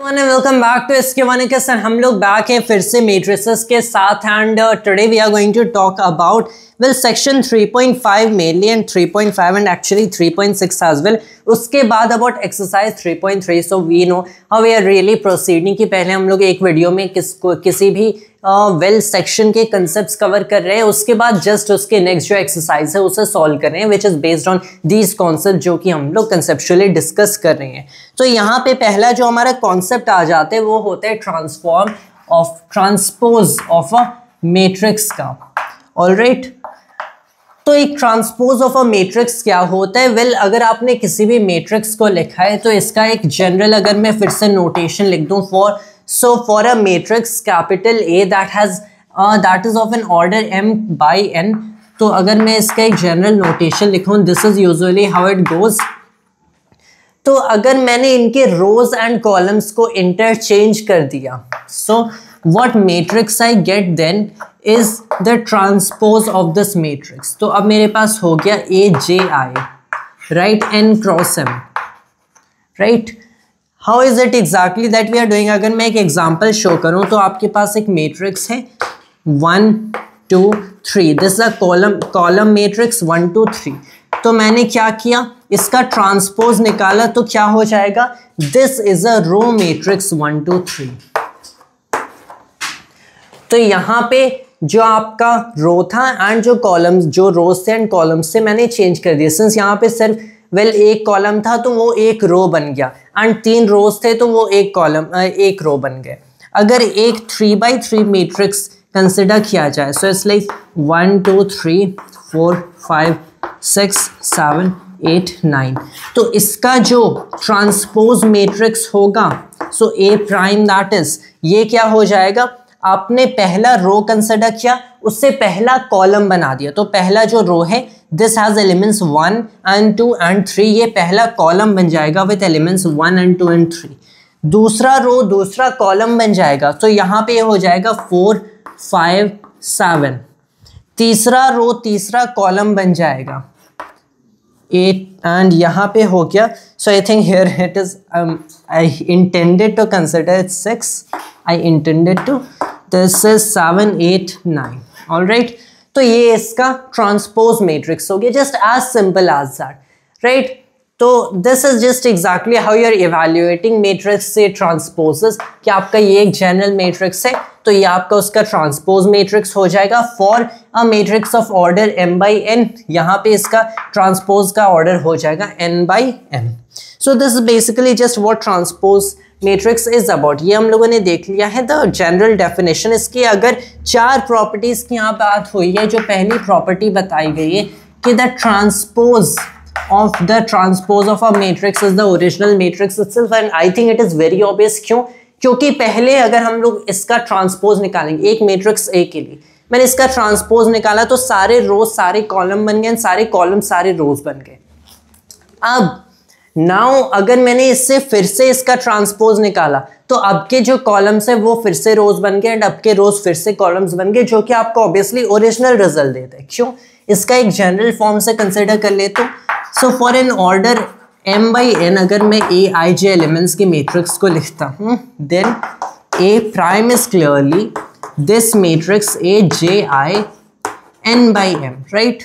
Welcome back to इसके one के sir. हम लोग बैक है फिर से मैट्रिसेस के साथ and today we are going to talk about section 3.5 mainly and 3.5 and actually 3.6 as well. उसके बाद about exercise 3.3। So we know how we are really proceeding कि पहले हम लोग एक वीडियो में किसी भी सेक्शन के कंसेप्ट्स कवर कर रहे हैं, उसके बाद जस्ट उसके नेक्स्ट जो एक्सरसाइज है उसे सॉल्व कर रहे हैं which is based on these concept जो कि हम लोग कंसेप्चुअली डिस्कस कर रहे हैं। तो यहाँ पे पहला जो हमारा कॉन्सेप्ट आ जाते हैं वो होता है ट्रांसपोज ऑफ अ मैट्रिक्स का। ऑलराइट, तो एक ट्रांसपोज ऑफ अ मैट्रिक्स क्या होता है? वेल, अगर आपने किसी भी मैट्रिक्स को लिखा है तो इसका एक जनरल अगर मैं फिर से नोटेशन लिख दूं for a matrix capital A that is of an order m by n, तो अगर मैं इसका एक जनरल नोटेशन लिखूं, this is usually how it goes. तो अगर मैंने इनके रोज एंड कॉलम्स को इंटरचेंज कर दिया, सो what matrix I get then is the transpose of this matrix। तो अब मेरे पास हो गया AJI, right, n cross m, right। How is it exactly that we are doing? अगर मैं एक एग्जाम्पल शो करूं तो आपके पास एक मैट्रिक्स है 1 2 3, this is a column matrix 1 2 3। तो मैंने क्या किया, इसका ट्रांसपोज निकाला, तो क्या हो जाएगा, this is a row matrix 1 2 3। तो यहाँ पे जो आपका रो था एंड जो कॉलम्स, जो रोज थे एंड कॉलम्स से मैंने चेंज कर दिया। सिंस यहाँ पे सिर्फ एक कॉलम था तो वो एक रो बन गया एंड 3 रोज थे तो वो एक रो बन गए। अगर एक 3x3 मैट्रिक्स कंसिडर किया जाए, सो इट्स लाइक 1 2 3 4 5 6 7 8 9, तो इसका जो ट्रांसपोज मैट्रिक्स होगा, सो A प्राइम दैट इज, ये क्या हो जाएगा, आपने पहला रो कंसिडर किया, उससे पहला कॉलम बना दिया। तो पहला जो रो है this has elements 1 and 2 and 3, ये पहला कॉलम बन जाएगा विद एलिमेंट्स 1 and 2 and 3। दूसरा रो दूसरा कॉलम बन जाएगा, तो यहाँ पे हो जाएगा 4 5 7। तीसरा रो तीसरा कॉलम बन जाएगा 8 एंड यहाँ पे हो गया, so I think here it is I intended to consider it 6, I intended to, this is 7 8 9। Alright, तो ये इसका ट्रांसपोज मैट्रिक्स हो गया, just as simple as that, right. तो this is just exactly how you are evaluating matrix से transposes, कि आपका ये एक जनरल मैट्रिक्स है तो ये आपका उसका ट्रांसपोज मैट्रिक्स हो जाएगा for a matrix of order m by n। यहाँ पे इसका ट्रांसपोज का ऑर्डर हो जाएगा n by m। So this is basically just what transpose matrix is about. ये हम लोगों ने देख लिया है द जनरल डेफिनेशन। इसकी अगर 4 प्रॉपर्टीज की यहाँ बात हुई है, जो पहली प्रॉपर्टी बताई गई है कि the transpose of a matrix is the original matrix itself, and I think it is very obvious. क्यों? क्योंकि पहले अगर हम लोग इसका ट्रांसपोज निकालेंगे एक मैट्रिक्स A के लिए, मैंने इसका ट्रांसपोज निकाला तो सारे रोज सारे कॉलम बन गए, सारे कॉलम सारे रोज बन गए। अब नाउ अगर मैंने इससे फिर से इसका ट्रांसपोज निकाला तो अब के जो कॉलम्स है वो फिर से रोज बन गए एंड अब के रोज फिर से कॉलम्स बन गए, जो कि आपको ऑब्वियसली ओरिजिनल रिजल्ट देता है। क्यों? इसका एक जनरल फॉर्म से कंसिडर कर ले तो, so for an order m by n अगर मैं Aij एलिमेंट्स की मैट्रिक्स को लिखता हूं, then A prime is clearly this matrix AJI n by m, right.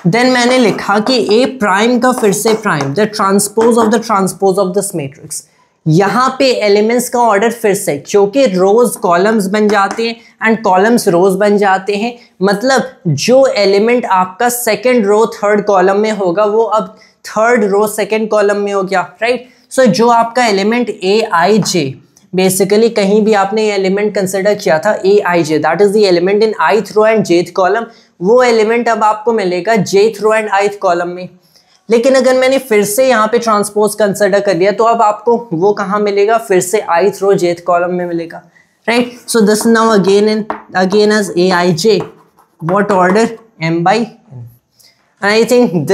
Then मैंने लिखा कि A प्राइम का फिर से prime, the transpose of this matrix. यहाँ पे एलिमेंट्स का ऑर्डर फिर से, क्योंकि रोज कॉलम्स बन जाते हैं एंड कॉलम्स रोज बन जाते हैं, मतलब जो एलिमेंट आपका सेकंड रो थर्ड कॉलम में होगा वो अब थर्ड रो सेकंड कॉलम में हो गया, राइट। सो जो आपका एलिमेंट Aij, बेसिकली कहीं भी आपने ये एलिमेंट कंसिडर किया था Aij, that is the element in ith row and jth column, वो एलिमेंट अब आपको मिलेगा jth row and ith column में। लेकिन अगर मैंने फिर से यहाँ पे ट्रांसपोज कंसिडर कर लिया तो अब आपको वो कहाँ मिलेगा, फिर से ith रो jth कॉलम में मिलेगा, right. So this now again as Aij, what order m by n। I think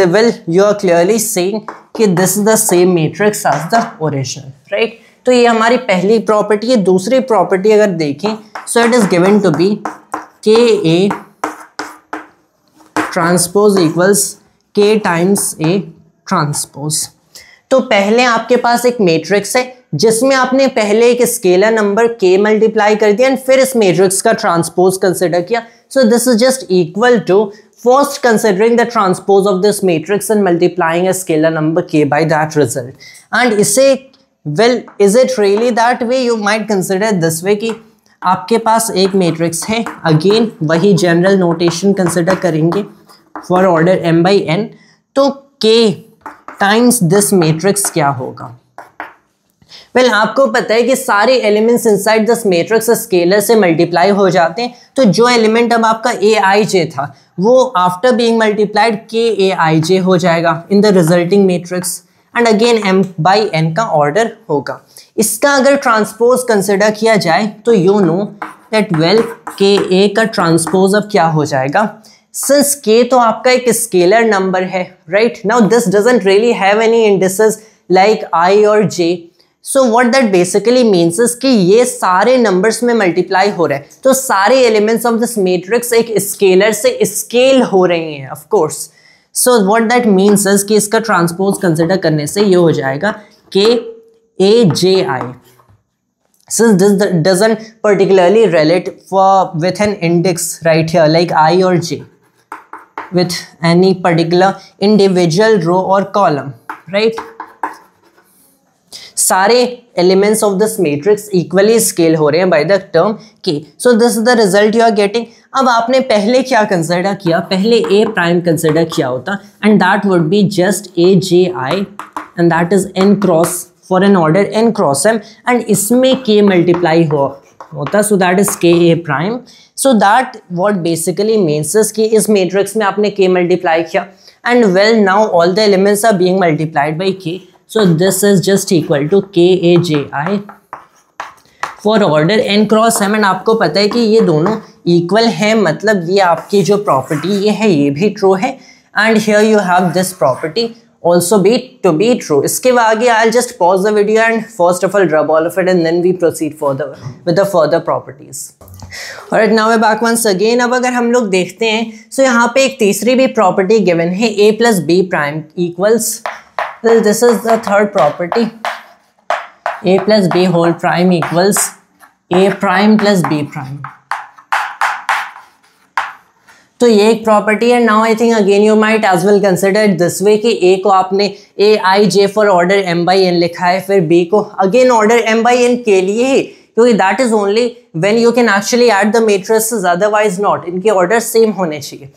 you are clearly saying कि this is the same matrix as the original, right? तो ये हमारी पहली प्रॉपर्टी है। दूसरी property अगर देखें, so it is given to be KA transpose equals K times A transpose। तो पहले आपके पास एक मैट्रिक्स है जिसमें आपने पहले एक स्केलर नंबर k मल्टीप्लाई कर दिया एंड फिर इस मैट्रिक्स का ट्रांसपोज कंसिडर किया. So this is just equal to first considering the transpose of this matrix and multiplying a scalar number k by that result. And इसे well is it really that way? You might consider this way कि आपके पास एक matrix है, again वही general notation consider करेंगे for order m by n. तो k times this matrix क्या होगा? वेल आपको पता है कि सारे elements inside this matrix scalar से मल्टीप्लाई हो जाते हैं. तो जो एलिमेंट अब आपका aij था वो आफ्टर बीइंग मल्टीप्लाइड kaij हो जाएगा in the resulting matrix and again m by n का ऑर्डर होगा. इसका अगर ट्रांसपोज कंसिडर किया जाए तो you know that well ka का ट्रांसपोज अब क्या हो जाएगा? सिंस k तो आपका एक स्केलर नंबर है, right? Now this doesn't really have any indices like i और j. So what that basically means is कि ये सारे नंबर्स में मल्टीप्लाई हो रहे हैं, तो सारे एलिमेंट्स ऑफ दिस मैट्रिक्स एक स्केलर से स्केल हो रहे हैं of course. So what that means is कि इसका ट्रांसपोज कंसिडर करने से ये हो जाएगा kaji. Since this doesn't particularly relate with an index right here like I or j with any particular individual row or column, right? सारे elements of this matrix equally scale हो रहे हैं by the term k. So this is the result you are getting. अब आपने पहले क्या consider किया? पहले a प्राइम कंसिडर किया होता and that would be just aji and that is n cross for an order n cross m and इसमें k multiply होता so that is ka prime. So that what basically means is कि इस matrix में आपने k multiply किया and well now all the elements are being multiplied by k. So this is just equal to kaji for order n cross m and आपको पता है कि ये दोनों इक्वल है, मतलब ये आपकी जो प्रॉपर्टी ये है ये भी ट्रू है and here you have this property also to be true. इसके आगे I'll just pause the video and first of all rub all of it and then we proceed further with the further properties. Alright, now we're back once again. अब अगर हम लोग देखते हैं so यहाँ पे एक तीसरी भी प्रॉपर्टी गिवन है a plus b prime equals, well this is the third property, a plus b whole prime equals a prime plus b prime. तो ये एक प्रॉपर्टी है. Now I think again you might as well consider this way कि a को आपने a i j for order m by n लिखा है, फिर b को again order m by n के लिए ही, क्योंकि that is only when you can actually add the matrices, otherwise not. इनके ऑर्डर सेम होने चाहिए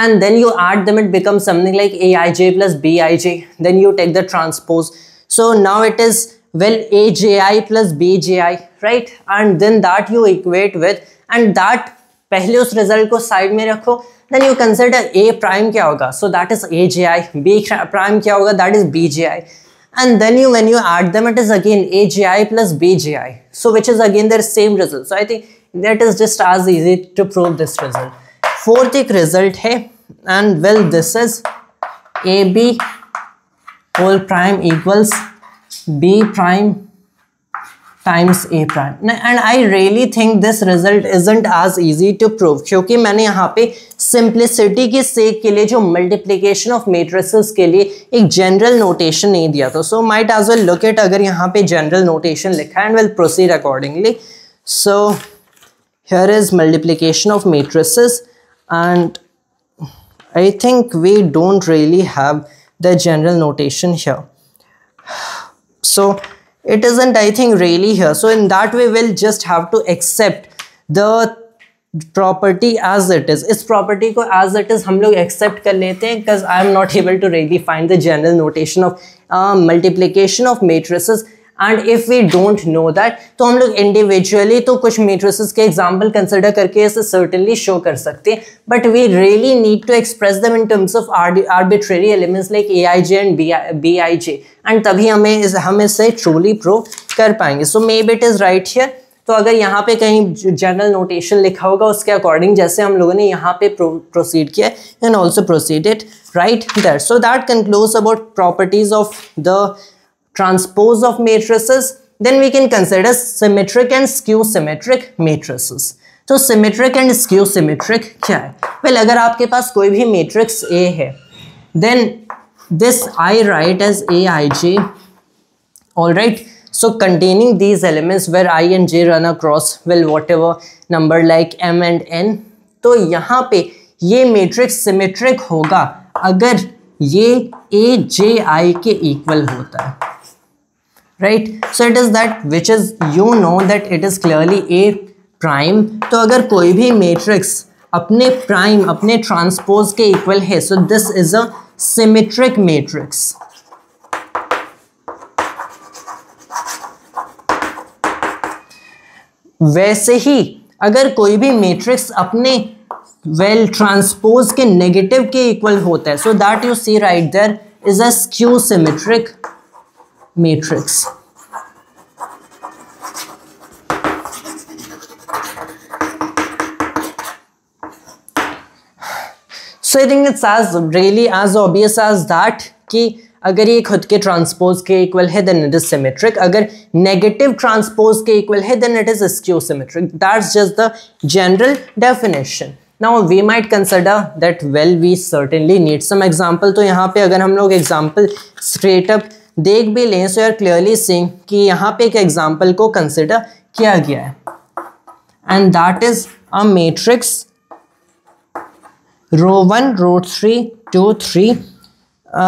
and then you add them, it becomes something like aij plus bij, then you take the transpose. So now it is well aji plus bji, right? And then that you equate with and that पहले उस result को side में रखो, then you consider a prime क्या होगा, so that is aji, b prime क्या होगा, that is bji, and then when you add them it is again aji plus bji, so which is again their same result. So I think that is just as easy to prove this result. Fourth एक result है and well this is ab whole prime equals b prime times a prime and I really think this result isn't as easy to prove, क्योंकि मैंने यहाँ पे simplicity के सेक के लिए जो मल्टीप्लिकेशन ऑफ मैट्रिसेस के लिए एक जनरल नोटेशन नहीं दिया था. So might as well look at अगर यहाँ पे जनरल नोटेशन लिखा है and will proceed accordingly. So here is multiplication of matrices and I think we don't really have the general notation here, so it isn't I think really here. So in that way we'll just have to accept the property as it is. इस property को as it is हम लोग accept कर लेते हैं because I am not able to really find the general notation of multiplication of matrices. And if we don't know that तो हम लोग individually तो कुछ matrices के example consider करके इसे certainly show कर सकते हैं, but we really need to express them in terms of arbitrary elements like aij and bij and तभी हम इसे truly prove कर पाएंगे. So maybe it is right here. तो अगर यहाँ पे कहीं जनरल नोटेशन लिखा होगा उसके अकॉर्डिंग जैसे हम लोगों ने यहाँ पे प्रोसीड किया and also proceeded right there. So that concludes about properties of the transpose of matrices. Then we can consider symmetric and skew symmetric matrices. तो symmetric and skew symmetric क्या है? well, अगर आपके पास कोई भी matrix A है then this I write as Aij. All right, so containing these elements where I and j run across, well whatever number like m and n. तो यहाँ पे ये मैट्रिक्स सिमेट्रिक होगा अगर ये AJI के इक्वल होता है, right. So it is that which is you know that it is clearly A prime. तो अगर कोई भी मैट्रिक्स अपने प्राइम अपने ट्रांसपोज के इक्वल है, सो this is a symmetric matrix. वैसे ही अगर कोई भी मैट्रिक्स अपने ट्रांसपोज के नेगेटिव के इक्वल होता है, so that you see right there is a skew symmetric matrix. So I think it's as obvious as that कि अगर ये खुद के ट्रांसपोज के इक्वल है then it is symmetric. अगर नेगेटिव ट्रांसपोज के इक्वल है then it is skew symmetric. That's just the general definition. Now we might consider that well we certainly need some example. तो यहाँ पे अगर हम लोग example straight up देख भी लें, so you're clearly seeing कि यहाँ पे एक example को consider किया गया है, and that is a matrix row 1 row 3 2 3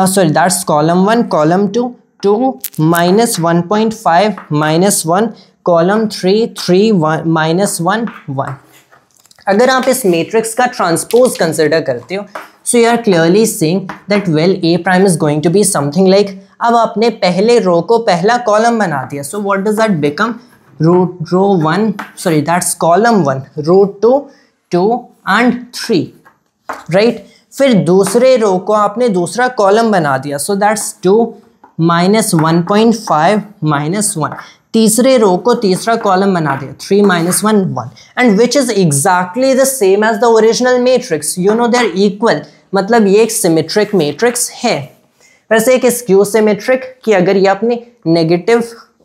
sorry that's column 1 column 2 2 minus 1.5 minus 1 column 3 3 1 minus 1 1. अगर आप इस मैट्रिक्स का ट्रांसपोज कंसिडर करते हो, so you are clearly seeing that well A prime is going to be something like, अब आपने पहले row को पहला कॉलम बना दिया, so what does that become row 1 sorry that's column 1 row 2 2 and 3, right. फिर दूसरे रो को आपने दूसरा कॉलम बना दिया, सो दैट्स 2 minus 1.5 minus 1. तीसरे रो को तीसरा कॉलम बना दिया 3 minus 1 1, and which is exactly the same as the original matrix. You know they are equal, मतलब ये एक सिमेट्रिक मैट्रिक्स है. वैसे एक स्क्यू सिमेट्रिक कि अगर ये अपने negative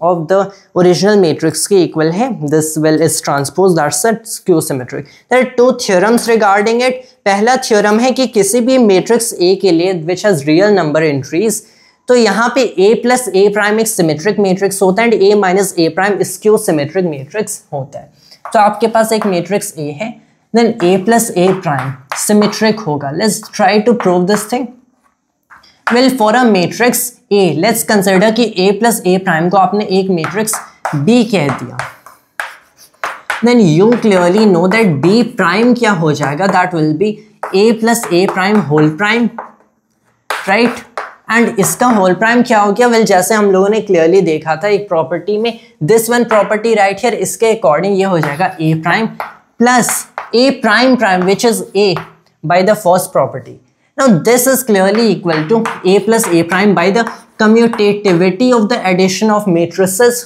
of the original matrix के equal है, this well is transpose, that's a skew symmetric. There are two theorems regarding it. पहला theorem है कि किसी भी matrix A के लिए which has real number entries, तो यहाँ पे A plus A prime एक symmetric matrix होता है and A minus A prime skew symmetric matrix होता है. तो आपके पास एक matrix A है, then A plus A prime symmetric होगा. Let's try to prove this thing. Well, for a matrix A, let's consider कि A plus A prime को आपने एक matrix B कह दिया. Then you clearly know that B prime क्या हो जाएगा? That will be A plus A prime whole prime, right? And इसका whole prime क्या हो गया? Well, जैसे हम लोगों ने clearly देखा था एक property में, this one property right here, इसके according ये हो जाएगा A prime plus A prime prime which is A by the first property. Now this is clearly equal to A plus A prime by the commutativity of the addition of matrices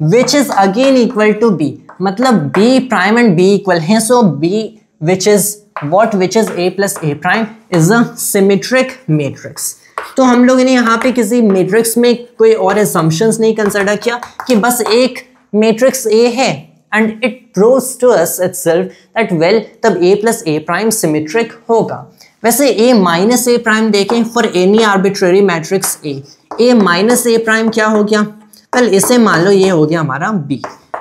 which is again equal to B. मतलब B prime and B equal हैं, so B which is what, which is A plus A prime is a symmetric matrix. तो हम लोगों ने यहाँ पे किसी matrix में कोई और assumptions नहीं consider किया कि बस एक matrix A है and it proves to us itself that well तब A plus A prime symmetric होगा. वैसे A माइनस A प्राइम देखें for any arbitrary matrix A minus A prime क्या हो गया? वेल इसे मान लो ये हो गया हमारा B,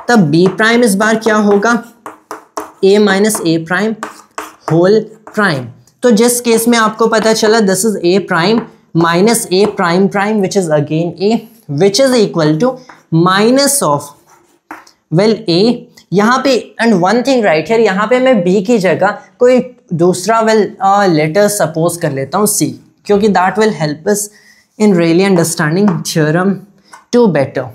तब B प्राइम इस बार क्या होगा? A minus A prime whole prime. तो जिस केस में आपको पता चला this is A prime minus A prime prime which is again A which is equal to minus of well A यहाँ पे, and one thing right here, यहाँ पे मैं B की जगह कोई दूसरा लेटर सपोज कर लेता हूँ C, क्योंकि that will help us in really understanding theorem two better.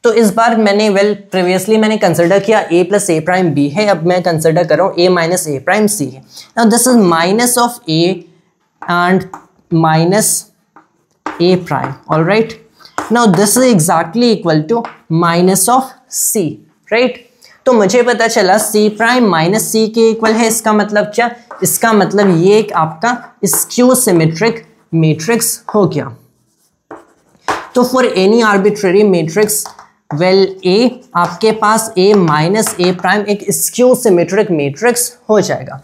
तो इस बार मैंने प्रीवियसली मैंने कंसिडर किया A plus A prime B है, अब मैं कंसिडर कर रहा हूँ A minus A prime C है. Now this is minus of A and minus A prime. Alright, now this is exactly equal to minus of C, right. तो मुझे पता चला C प्राइम माइनस C के equal है. इसका मतलब क्या? इसका मतलब ये एक आपका स्क्यू सिमेट्रिक मैट्रिक्स हो गया. तो for any arbitrary matrix well A आपके पास A माइनस A प्राइम एक स्क्यू सिमेट्रिक मैट्रिक्स हो जाएगा.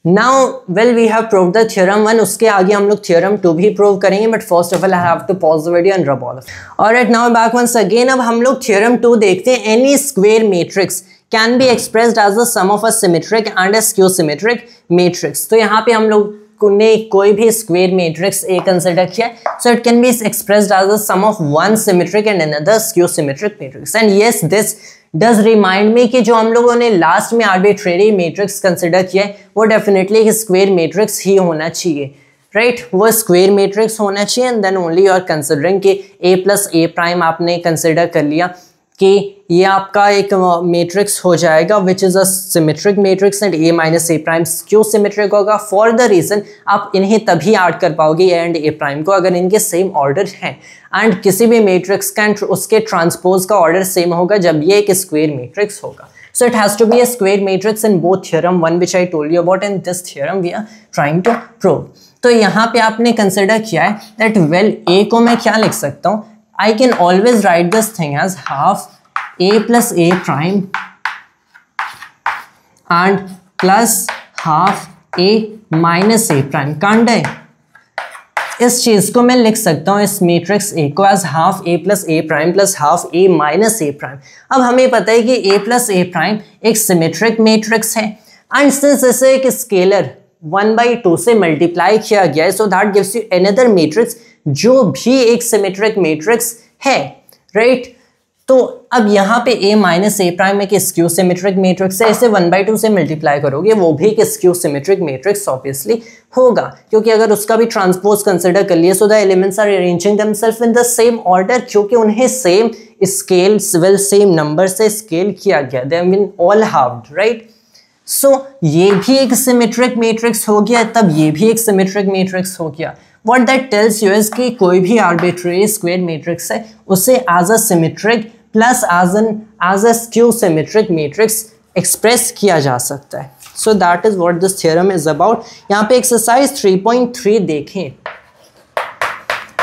Now well we have proved the theorem 1, उसके आगे हम लोग थ्योरम 2 भी प्रूव करेंगे, but first of all I have to pause the video and rub all off. Alright, now back once again. अब हम लोग थ्योरम 2 देखते हैं। Any square matrix can be expressed as the sum of a symmetric and a skew symmetric matrix. तो यहाँ पे हम लोग ने कोई भी स्क्वायर मैट्रिक्स ए कंसिडर किया, so it can be expressed as the sum of one symmetric and another skew symmetric matrix. And yes, this does remind me कि जो हम लोगों ने लास्ट में आर्बिट्रेरी मैट्रिक्स कंसिडर किया है वो डेफिनेटली एक स्क्वायर मैट्रिक्स ही होना चाहिए, राइट? वो स्क्वायर मैट्रिक्स होना चाहिए and then only you are considering कि ए प्लस ए प्राइम आपने कंसिडर कर लिया कि ये आपका एक मैट्रिक्स हो जाएगा which is a symmetric matrix and A minus A prime skew symmetric होगा। फॉर द रीज़न आप इन्हें तभी ऐड कर पाओगे ए एंड ए प्राइम को अगर इनके सेम ऑर्डर हैं, एंड किसी भी मैट्रिक्स का उसके ट्रांसपोज का ऑर्डर सेम होगा जब ये एक स्क्वायर मैट्रिक्स होगा। So it has to be a square matrix in both theorem 1 which I told you about, and this theorem we are trying to prove. तो यहाँ पे आपने कंसिडर किया है that well a को मैं क्या लिख सकता हूँ, I can always write this thing as half a plus a prime and plus half a minus a prime. कांड है, इस चीज को मैं लिख सकता हूँ इस मैट्रिक्स ए को as half A plus A prime plus half A minus A prime. अब हमें पता है कि ए प्लस ए प्राइम एक सिमेट्रिक मैट्रिक्स है एंड सिंस इसे एक स्केलर 1/2 से मल्टीप्लाई किया गया है, so that gives you another matrix जो भी एक सिमेट्रिक मैट्रिक्स है, राइट? तो अब यहाँ पे a माइनस ए प्राइम एक स्क्यू सिमेट्रिक मैट्रिक्स है, इसे 1/2 से मल्टीप्लाई करोगे वो भी एक स्क्यू सिमेट्रिक मैट्रिक्स ऑब्वियसली होगा, क्योंकि अगर उसका भी ट्रांसपोज कंसिडर कर लिए, so the elements are arranging themselves in the same order, क्योंकि उन्हें सेम स्केल सेम नंबर से स्केल किया गया, they have been all halved, right? So ये भी एक सिमेट्रिक मैट्रिक्स हो गया, तब ये भी एक सिमेट्रिक मैट्रिक्स हो गया। What that tells you is कि कोई भी आर्बिट्रेरी स्क्वायर मैट्रिक्स है उसे as a symmetric plus as a skew symmetric matrix express किया जा सकता है। So that is what this theorem is about. यहाँ पे एक्सरसाइज 3.3 देखें।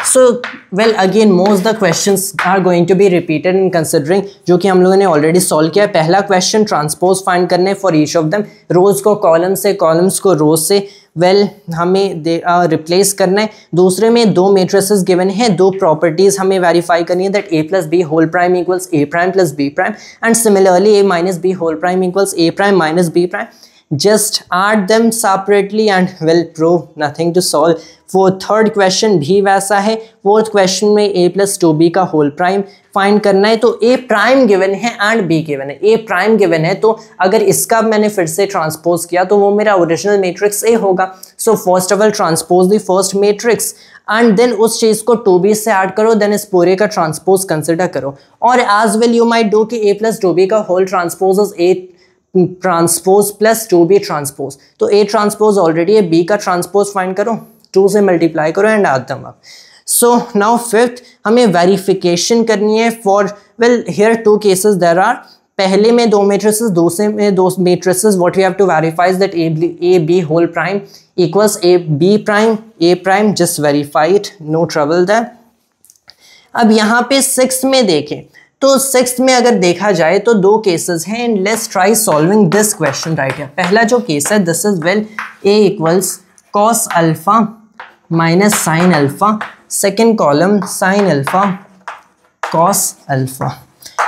So well again most the questions are going to be repeated in considering, जो कि हम लोगों ने ऑलरेडी सॉल्व किया है। पहला क्वेश्चन ट्रांसपोज फाइंड करने फॉर ईच ऑफ देम, रोज को कॉलम से, कॉलम्स को रोज से वेल हमें रिप्लेस करना है। दूसरे में दो मैट्रिसेस गिवन हैं, दो प्रॉपर्टीज हमें वेरीफाई करनी है, that A plus B whole prime equals A prime plus B prime and similarly A minus B whole prime equals A prime minus B prime. Just add them separately and will prove nothing to solve. वो third question भी वैसा है। Fourth question में a plus 2b का whole prime find करना है, तो a prime given है एंड b गिवन है। a प्राइम गिवन है तो अगर इसका मैंने फिर से ट्रांसपोज किया तो वो मेरा ओरिजिनल मैट्रिक्स a होगा। So first of all transpose the first matrix and then उस चीज को 2b से ऐड करो, देन इस पूरे का ट्रांसपोज कंसिडर करो। और as well you might do कि a प्लस 2b का whole transpose is a transpose plus 2b transpose, तो a ट्रांसपोज ऑलरेडी है, b का ट्रांसपोज फाइंड करो, 2 से मल्टीप्लाई करो and add them up. So now fifth हमें वेरिफिकेशन करनी है for well here two cases there are. पहले में दो मैट्रिसेस, दूसरे में दो matrices, what we have to verify is that a b whole prime equals a b prime a prime, just verify it, no trouble there. अब यहाँ पे sixth में देखें तो सिक्स्थ में अगर देखा जाए तो दो केसेस हैं and let's try solving this question right here. पहला जो केस है this is well a equals cos alpha minus sine alpha, second column sine alpha cos alpha,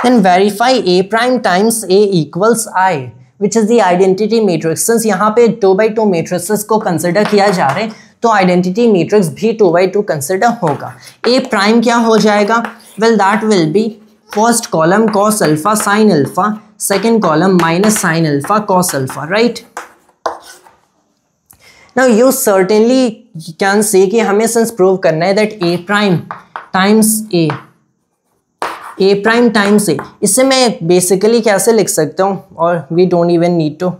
then verify a prime times a equals i which is the identity matrix. Since यहाँ पे 2x2 matrices को consider किया जा रहा है तो identity matrix भी 2x2 consider होगा। a प्राइम क्या हो जाएगा, well that will be first column cos alpha sin alpha, second column minus sin alpha cos alpha, right? Now you certainly can say कि हमें सिंस प्रूव करना है that a prime times a prime times a, इससे मैं basically कैसे लिख सकता हूँ, और we don't even need to,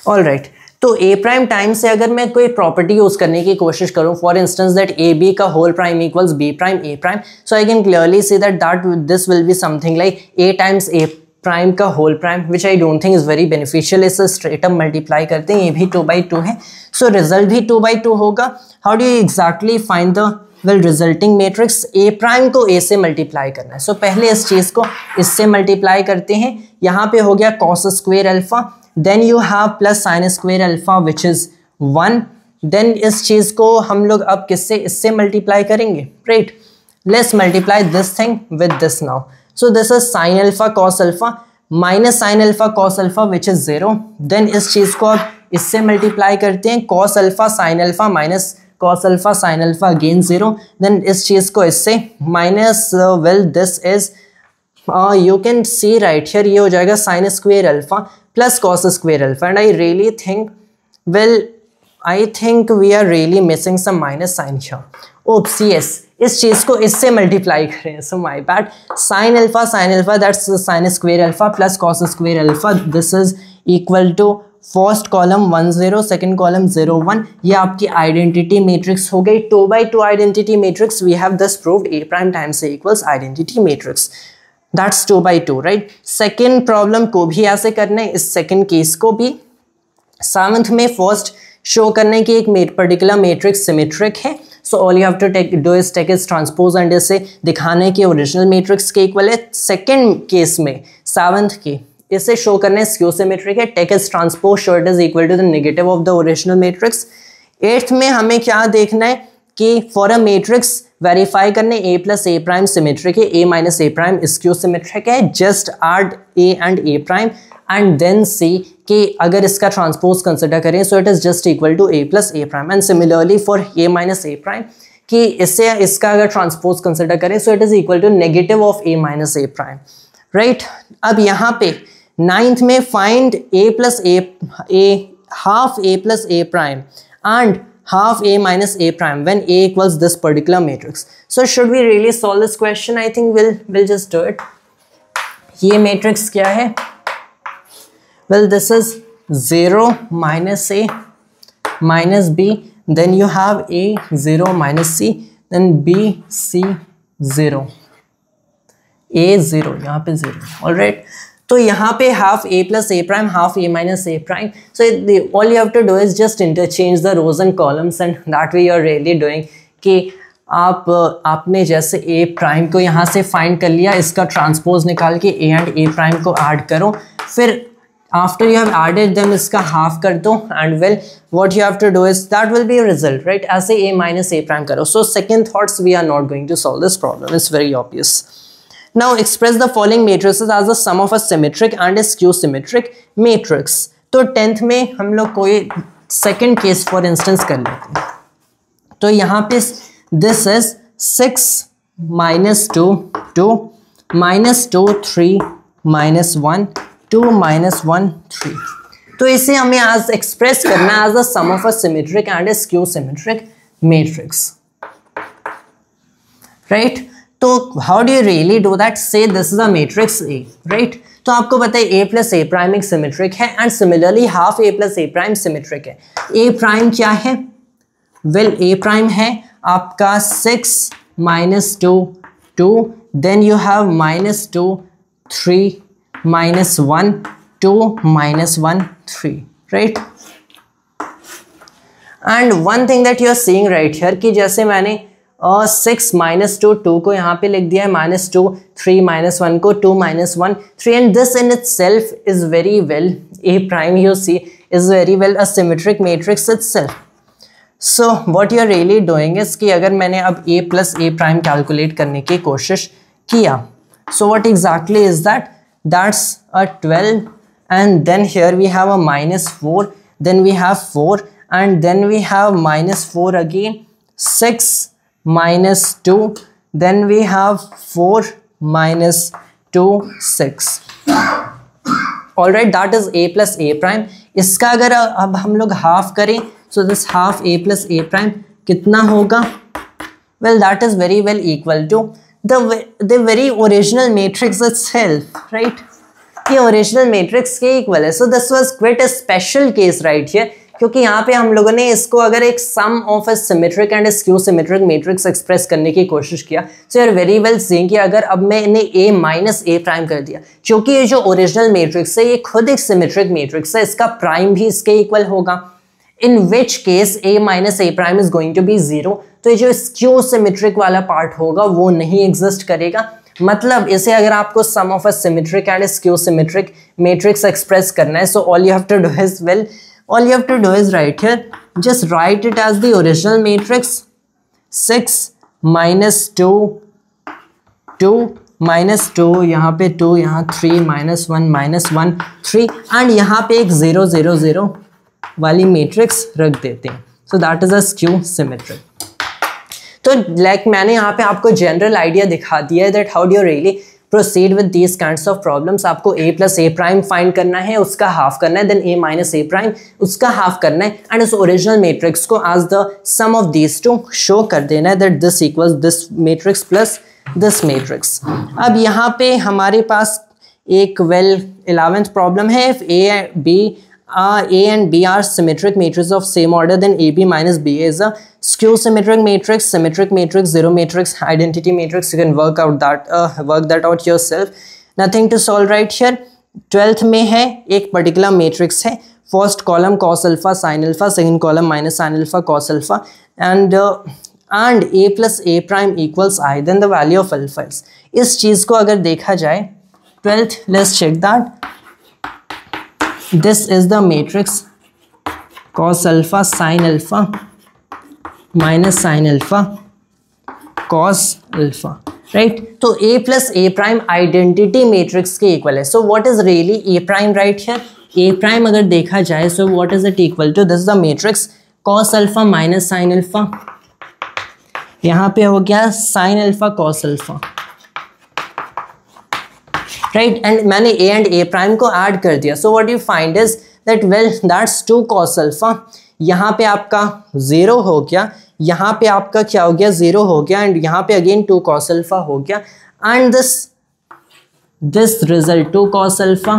all right. तो a प्राइम टाइम से अगर मैं कोई प्रॉपर्टी यूज करने की कोशिश करूं, for instance that A B का whole prime equals B prime A prime, so I can clearly see that this will be something like a times a prime का whole prime, which I don't think is very beneficial. इससे straight up multiply करते हैं, ये भी 2/2 है, so result भी 2/2 होगा। How do you exactly find the well resulting matrix A prime को ए से मल्टीप्लाई करना है। सो पहले इस चीज़ को इससे मल्टीप्लाई करते हैं। यहाँ पे हो गया cos square alpha, then you have plus sine square alpha which is 1। देन इस चीज़ को हम लोग अब किससे, इससे मल्टीप्लाई करेंगे, right. Let's multiply this thing with this now. So this is sine alpha cos alpha minus sine alpha cos alpha which is 0। Then इस चीज़ को अब इससे मल्टीप्लाई करते हैं, cos alpha sine alpha minus cos alpha sine alpha again 0। Then इस चीज़ को इससे minus, well this is you can see right here, ये हो जाएगा sine square alpha plus cos square alpha. And I really think, well I think we are really missing some minus sine here. Oops yes, इस चीज़ को इससे multiply करें, so my bad. Sine alpha that's sine square alpha plus cos square alpha, this is equal to first column 1 0, second column 0 1। ये आपकी identity matrix हो गई, 2 by 2 identity matrix. We have thus proved A prime times A equals identity matrix, that's 2 by 2, right. Second problem को भी ऐसे करना है, इस सेकेंड केस को भी 7th में फर्स्ट शो करने की एक पर्टिकुलर मैट्रिक्स सिमेट्रिक है। So all you have to do is take its transpose and इसे दिखाने के ओरिजिनल मैट्रिक्स के इक्वल है। सेकेंड केस में 7th के इसे शो करने स्क्यू सिमेट्रिक है, take its transpose show it is equal to the negative of the original matrix. 8th में हमें क्या देखना है कि फॉर अ मैट्रिक्स वेरीफाई करने A plus A prime symmetric है, A minus A prime skew symmetric है, just add A and A prime and then see कि अगर इसका ट्रांसपोज कंसिडर करें so it is just equal to A plus A prime. And similarly for A minus A prime कि इससे इसका अगर transpose consider करें so it is equal to negative of A minus A prime, right. अब यहाँ पे 9th में find A plus A half A plus A prime and half a minus a prime when a equals this particular matrix. So should we really solve this question? I think we'll just do it. ये matrix क्या है? Well, this is 0 minus a minus b, then you have a 0 minus c, then b c 0, a 0, यहाँ पे 0, all right. तो यहाँ पे half A plus A prime half A minus A prime, so all you have to do is just interchange the rows and columns and that we are really doing कि आपने जैसे ए prime को यहाँ से find कर लिया, इसका transpose निकाल के ए एंड ए प्राइम को ऐड करो, फिर after you have added them इसका हाफ कर दो and well what you have to do is that will be a result, right. ऐसे ए माइनस ए प्राइम करो। So second thoughts we are not going to solve this problem, it's very obvious. Now express the following matrices as the sum of a symmetric and a skew symmetric matrix. तो 10th में हम लोग कोई second case for instance कर लेते हैं। तो यहाँ पे this is 6 minus 2 2 minus 2 3 minus 1 2 minus 1 3। तो इसे हमें आज एक्सप्रेस करना है as the sum of a symmetric and a skew symmetric matrix, right. तो how do you really do that? Say this is a matrix A, right. तो आपको पता है ए प्लस ए प्राइम एक सिमेट्रिक है and similarly half A plus A prime symmetric है। A prime क्या है? वेल ए प्राइम है आपका 6 minus 2 2, then you have minus 2 3 minus 1 2 minus 1 3, right? And one thing that you are seeing right here कि जैसे मैंने 6 minus 2 2 को यहाँ पे लिख दिया है, minus 2 3 minus 1 को 2 minus 1 3, and this in itself is very well a prime, you see, is very well a symmetric matrix itself. So what you are really doing is कि अगर मैंने अब a plus a prime calculate करने की कोशिश किया, so what exactly is that? That's a 12, and then here we have a minus 4, then we have 4, and then we have minus 4 again, 6 minus 2, then we have 4 minus 2 6. Alright, that is a plus a prime. इसका अगर अब हम लोग half करें, so this half a plus a prime कितना होगा? Well, that is very well equal to the very original matrix itself, right? ये original matrix के equal है. So this was quite a special case right here, क्योंकि यहाँ पे हम लोगों ने इसको अगर एक sum of a symmetric and skew symmetric matrix express करने की कोशिश किया, so you are very well seeing कि अगर अब मैंने ए माइनस ए प्राइम कर दिया, क्योंकि ये जो ओरिजिनल मैट्रिक्स है ये खुद एक सिमेट्रिक मैट्रिक्स है, इसका प्राइम भी इसके इक्वल होगा, in which case A minus A prime is going to be 0. तो ये जो स्क्यू सिमेट्रिक वाला पार्ट होगा वो नहीं एग्जिस्ट करेगा। मतलब इसे अगर आपको sum of a symmetric and skew symmetric matrix express करना है, so all you have to do is write here, just write it as the original matrix 6 minus 2 2 minus 2, यहाँ पे 2, यहाँ 3 माइनस 1 -1 3 एंड यहाँ पे एक 0 0 0 वाली मैट्रिक्स रख देते हैं। So that is a skew symmetric. तो लाइक मैंने यहाँ पे आपको जनरल आइडिया दिखा दिया है that how do you really proceed with these kinds of problems. आपको a plus A prime find करना है, उसका हाफ करना है, then a minus A prime उसका हाफ करना है एंड उस ओरिजिनल मैट्रिक्स को as the sum of these two show कर देना है that this equals this matrix plus this matrix. अब यहाँ पे हमारे पास एक 11th प्रॉब्लम है, if A and B are symmetric matrices of same order, then AB minus BA is a skew symmetric matrix, zero matrix, identity matrix. You can work that out yourself. Nothing to solve right here. 12th में है एक particular matrix है, first column cos alpha sin alpha, second column minus sin alpha cos alpha, and A plus A prime equals I, then the value of alpha is. इस चीज़ को अगर देखा जाए 12th, let's check that. This is the matrix cos alpha sin alpha minus sin alpha cos alpha, right? तो A plus A prime identity matrix के equal है. So what is really A prime right here? A prime अगर देखा जाए, so what is it equal to? This is the matrix cos alpha minus sin alpha. यहाँ पे हो गया sin alpha cos alpha, right? And मैंने a and a prime को add कर दिया, so what you find is that well that's 2 cos alpha. यहाँ पे आपका 0 हो गया, यहाँ पे आपका क्या हो गया 0 हो गया एंड यहाँ पे अगेन 2 cos अल्फा हो गया and this result 2 cos alpha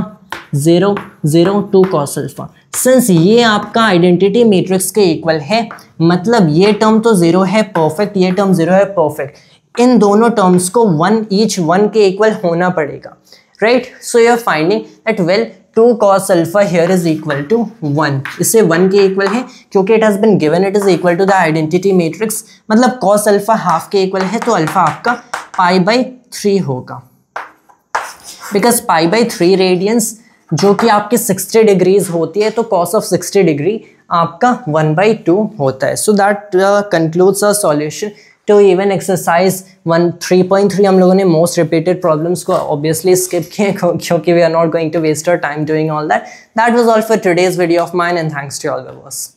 0 0 2 cos alpha. Since ये आपका आइडेंटिटी मैट्रिक्स के इक्वल है, मतलब ये टर्म तो 0 है परफेक्ट, ये टर्म 0 है परफेक्ट, इन दोनों टर्म्स को 1 ईच 1 के इक्वल होना पड़ेगा, right? So you are finding that well 2 cos alpha here is equal to 1, इससे 1 के इक्वल है क्योंकि it has been given it is equal to the identity matrix, मतलब cos alpha हाफ के इक्वल है तो अल्फा आपका π/3 होगा, because π/3 रेडियंस जो कि आपकी 60 डिग्रीज होती है, तो cos of 60 डिग्री आपका 1/2 होता है। So that concludes a solution to even exercise 3.3 हम लोगों ने मोस्ट रिपीटेड प्रॉब्लम्स को ऑब्वियसली स्किप किए क्योंकि we are not going to waste our time doing all that. That was all for today's video of mine and thanks to all viewers.